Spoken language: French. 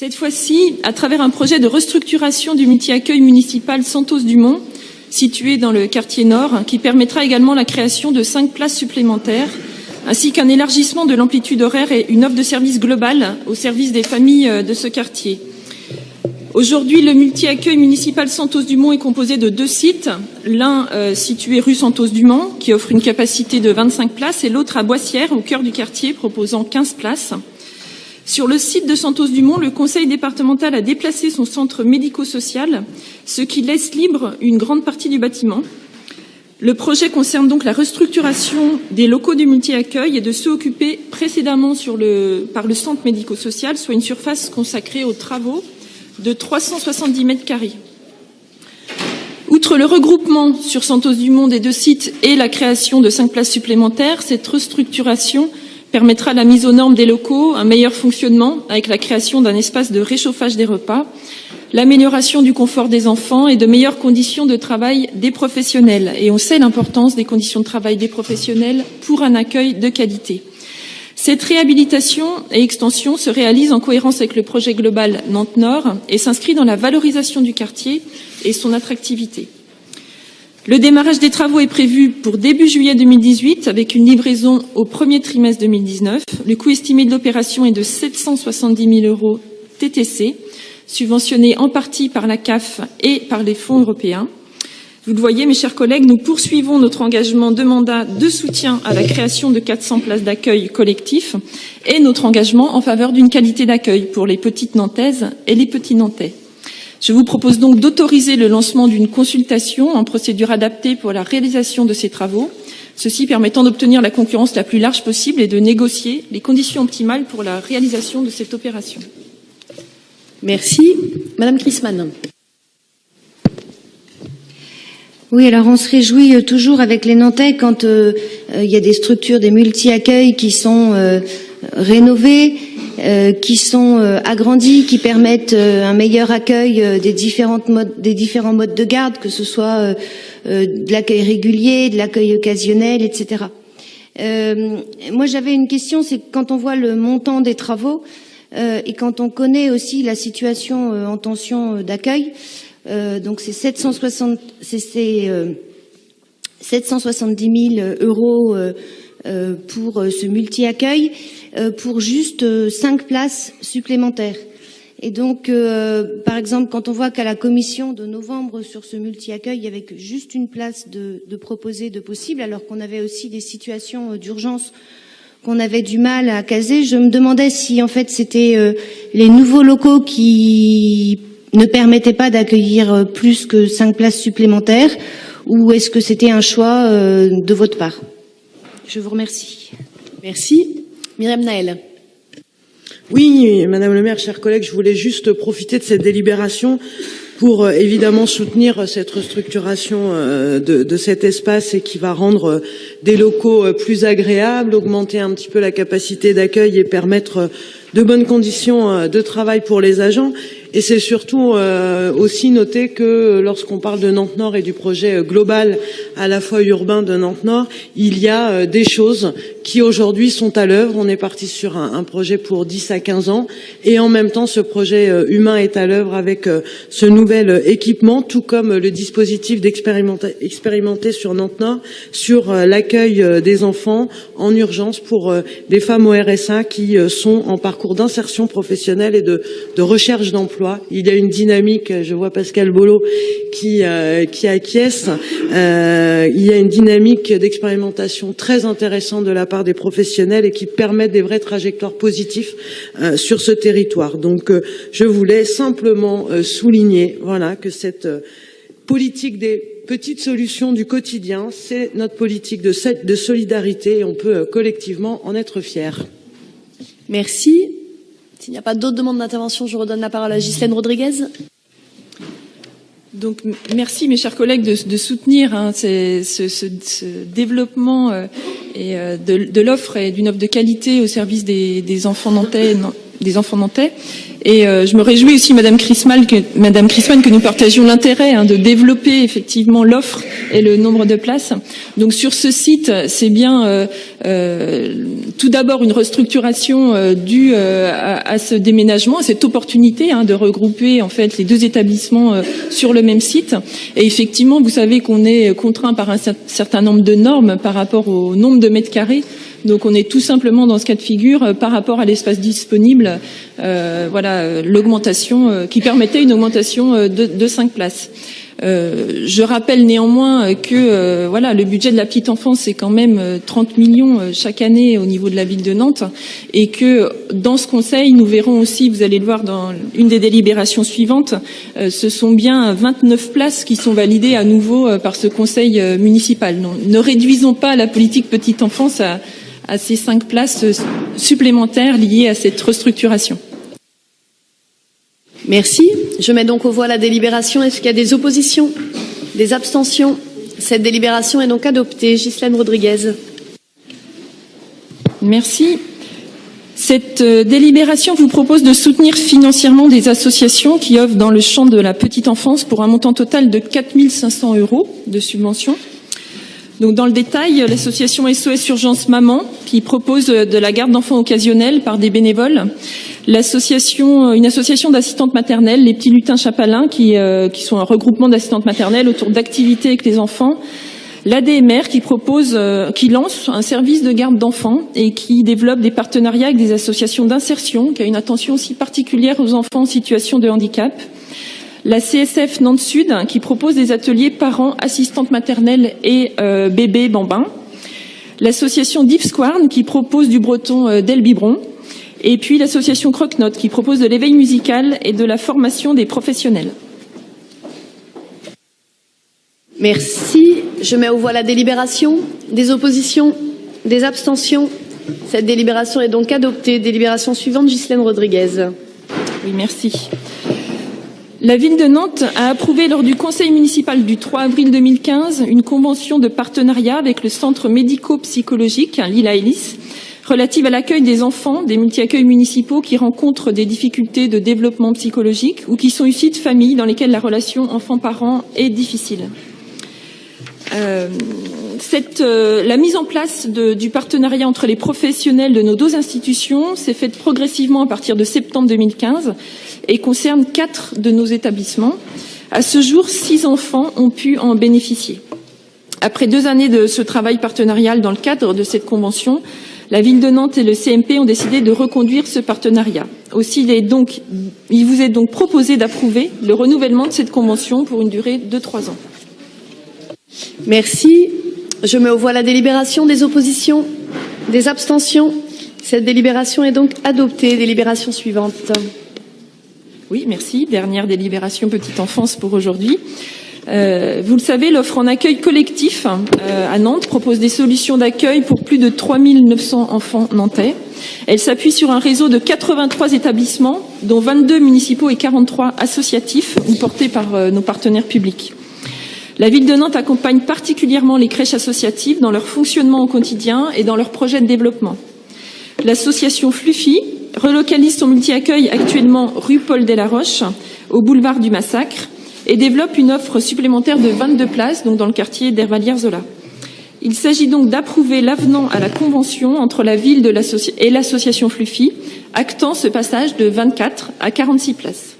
Cette fois-ci, à travers un projet de restructuration du multi-accueil municipal Santos-Dumont, situé dans le quartier nord, qui permettra également la création de 5 places supplémentaires, ainsi qu'un élargissement de l'amplitude horaire et une offre de service globale au service des familles de ce quartier. Aujourd'hui, le multi-accueil municipal Santos-Dumont est composé de 2 sites, l'un situé rue Santos-Dumont, qui offre une capacité de 25 places, et l'autre à Boissière, au cœur du quartier, proposant 15 places. Sur le site de Santos-Dumont, le conseil départemental a déplacé son centre médico-social, ce qui laisse libre une grande partie du bâtiment. Le projet concerne donc la restructuration des locaux du multi-accueil et de ceux occupés précédemment par le centre médico-social, soit une surface consacrée aux travaux de 370 mètres carrés. Outre le regroupement sur Santos-Dumont des 2 sites et la création de 5 places supplémentaires, cette restructuration permettra la mise aux normes des locaux, un meilleur fonctionnement avec la création d'un espace de réchauffage des repas, l'amélioration du confort des enfants et de meilleures conditions de travail des professionnels. Et on sait l'importance des conditions de travail des professionnels pour un accueil de qualité. Cette réhabilitation et extension se réalise en cohérence avec le projet global Nantes-Nord et s'inscrit dans la valorisation du quartier et son attractivité. Le démarrage des travaux est prévu pour début juillet 2018 avec une livraison au premier trimestre 2019. Le coût estimé de l'opération est de 770 000 € TTC, subventionné en partie par la CAF et par les fonds européens. Vous le voyez, mes chers collègues, nous poursuivons notre engagement de mandat de soutien à la création de 400 places d'accueil collectif et notre engagement en faveur d'une qualité d'accueil pour les petites Nantaises et les petits Nantais. Je vous propose donc d'autoriser le lancement d'une consultation en procédure adaptée pour la réalisation de ces travaux, ceci permettant d'obtenir la concurrence la plus large possible et de négocier les conditions optimales pour la réalisation de cette opération. Merci. Madame Christmann. Oui, alors on se réjouit toujours avec les Nantais quand il y a des structures, des multi-accueils qui sont rénovées, qui sont agrandies, qui permettent un meilleur accueil des différents modes de garde, que ce soit de l'accueil régulier, de l'accueil occasionnel, etc. Moi, j'avais une question, c'est que quand on voit le montant des travaux et quand on connaît aussi la situation en tension d'accueil, donc c'est 770 000 € pour ce multi-accueil, pour juste 5 places supplémentaires. Et donc, par exemple, quand on voit qu'à la commission de novembre sur ce multi-accueil, il y avait que juste une place de proposée de possible, alors qu'on avait aussi des situations d'urgence qu'on avait du mal à caser, je me demandais si en fait c'était les nouveaux locaux qui ne permettaient pas d'accueillir plus que 5 places supplémentaires, ou est-ce que c'était un choix de votre part? Je vous remercie. Merci. Myriam Naël. Oui, Madame le maire, chers collègues, je voulais juste profiter de cette délibération pour évidemment soutenir cette restructuration de cet espace et qui va rendre des locaux plus agréables, augmenter un petit peu la capacité d'accueil et permettre de bonnes conditions de travail pour les agents. Et c'est surtout aussi noter que lorsqu'on parle de Nantes-Nord et du projet global à la fois urbain de Nantes-Nord, il y a des choses qui aujourd'hui sont à l'œuvre. On est parti sur un projet pour 10 à 15 ans et en même temps ce projet humain est à l'œuvre avec ce nouvel équipement, tout comme le dispositif expérimenté sur Nantes-Nord sur l'accueil des enfants en urgence pour des femmes au RSA qui sont en parcours d'insertion professionnelle et de recherche d'emploi. Il y a une dynamique, je vois Pascal Bolo qui acquiesce, il y a une dynamique d'expérimentation très intéressante de la part des professionnels et qui permettent des vrais trajectoires positifs sur ce territoire. Donc je voulais simplement souligner voilà, que cette politique des petites solutions du quotidien, c'est notre politique de solidarité et on peut collectivement en être fiers. Merci. S'il n'y a pas d'autres demandes d'intervention, je redonne la parole à Ghislaine Rodriguez. Donc, merci mes chers collègues de soutenir ce développement et de l'offre et d'une offre de qualité au service des enfants nantais des enfants nantais. Et je me réjouis aussi, Madame Chrisman, que nous partagions l'intérêt de développer effectivement l'offre et le nombre de places. Donc sur ce site, c'est bien tout d'abord une restructuration due à ce déménagement, à cette opportunité de regrouper en fait les deux établissements sur le même site. Et effectivement, vous savez qu'on est contraint par un certain nombre de normes par rapport au nombre de mètres carrés. Donc on est tout simplement dans ce cas de figure par rapport à l'espace disponible, l'augmentation qui permettait une augmentation de 5 places. Je rappelle néanmoins que le budget de la petite enfance c'est quand même 30 millions chaque année au niveau de la ville de Nantes et que dans ce conseil nous verrons aussi, vous allez le voir dans une des délibérations suivantes, ce sont bien 29 places qui sont validées à nouveau par ce conseil municipal. Non, ne réduisons pas la politique petite enfance à ces 5 places supplémentaires liées à cette restructuration. Merci. Je mets donc aux voix la délibération. Est-ce qu'il y a des oppositions, des abstentions? Cette délibération est donc adoptée. Ghislaine Rodriguez. Merci. Cette délibération vous propose de soutenir financièrement des associations qui œuvrent dans le champ de la petite enfance pour un montant total de 4 500 € de subvention. Donc dans le détail, l'association SOS Urgence Maman qui propose de la garde d'enfants occasionnelle par des bénévoles, une association d'assistantes maternelles, les petits lutins chapalins qui sont un regroupement d'assistantes maternelles autour d'activités avec les enfants, l'ADMR qui lance un service de garde d'enfants et qui développe des partenariats avec des associations d'insertion, qui a une attention aussi particulière aux enfants en situation de handicap. La CSF Nantes Sud qui propose des ateliers parents, assistantes maternelles et bébés bambins. L'association Deep Squarn qui propose du breton Del Biberon. Et puis l'association Croque-Note qui propose de l'éveil musical et de la formation des professionnels. Merci. Je mets aux voix la délibération. Des oppositions, des abstentions. Cette délibération est donc adoptée. Délibération suivante, Ghislaine Rodriguez. Oui, merci. La ville de Nantes a approuvé lors du conseil municipal du 3 avril 2015 une convention de partenariat avec le centre médico-psychologique Lila Ellis relative à l'accueil des enfants des multi-accueils municipaux qui rencontrent des difficultés de développement psychologique ou qui sont issus de familles dans lesquelles la relation enfant-parent est difficile. La mise en place du partenariat entre les professionnels de nos deux institutions s'est faite progressivement à partir de septembre 2015 et concerne 4 de nos établissements. À ce jour, 6 enfants ont pu en bénéficier. Après 2 années de ce travail partenarial dans le cadre de cette convention, la ville de Nantes et le CMP ont décidé de reconduire ce partenariat. Aussi, il vous est donc proposé d'approuver le renouvellement de cette convention pour une durée de 3 ans. Merci. Je mets aux voix la délibération. Des oppositions, des abstentions. Cette délibération est donc adoptée. Délibération suivante. Oui, merci. Dernière délibération petite enfance pour aujourd'hui. Vous le savez, l'offre en accueil collectif à Nantes propose des solutions d'accueil pour plus de 3 900 enfants nantais. Elle s'appuie sur un réseau de 83 établissements, dont 22 municipaux et 43 associatifs ou portés par nos partenaires publics. La ville de Nantes accompagne particulièrement les crèches associatives dans leur fonctionnement au quotidien et dans leurs projets de développement. L'association Fluffy relocalise son multi-accueil actuellement rue Paul Delaroche, au boulevard du Massacre, et développe une offre supplémentaire de 22 places, donc dans le quartier d'Hervalières-Zola. Il s'agit donc d'approuver l'avenant à la convention entre la ville et l'association Fluffy, actant ce passage de 24 à 46 places.